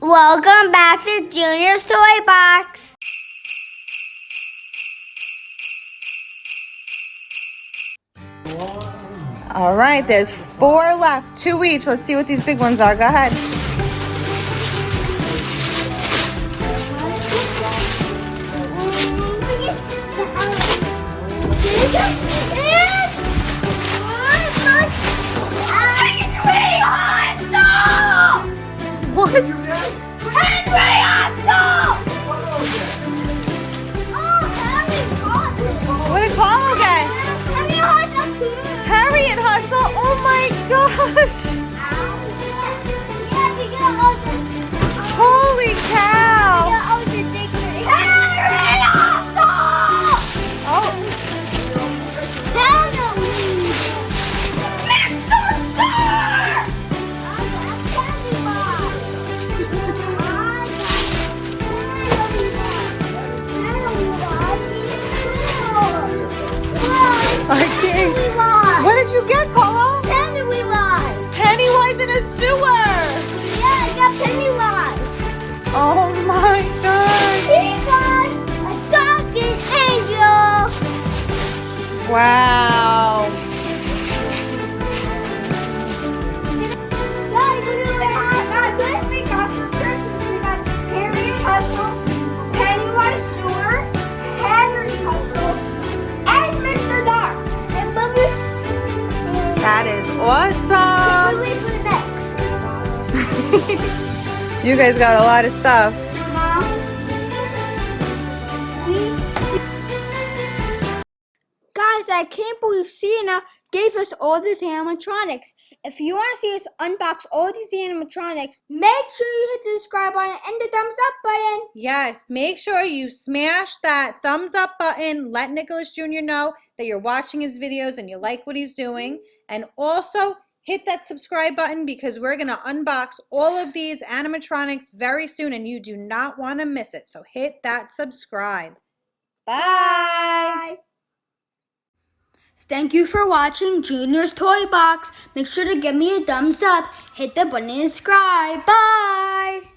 Welcome back to Junior's Toy Box. All right, there's 4 left, 2 each. Let's see what these big ones are. Go ahead. What? What did Carlo get? Harriet Hustle. Oh my gosh. Holy cow. Oh. Okay. What did you get, Carlo? Pennywise in a sewer. Yeah, I got Pennywise. Oh my gosh. He was a talking angel. Wow. Guys, look at what I have. Guys, let's make us for Christmas. We got Harriet Hustle, Pennywise Sewer, Henry Hustle, and Mr. Dark. And Bubby. That is awesome. Wait for the next. You guys got a lot of stuff. Mom. Guys, I can't believe Sienna gave us all these animatronics. If you want to see us unbox all these animatronics, make sure you hit the subscribe button and the thumbs up button. Yes, make sure you smash that thumbs up button. Let Nicholas Jr. know that you're watching his videos and you like what he's doing. And also hit that subscribe button because we're going to unbox all of these animatronics very soon and you do not want to miss it. So hit that subscribe. Bye. Thank you for watching Junior's Toy Box. Make sure to give me a thumbs up, hit the button and subscribe. Bye.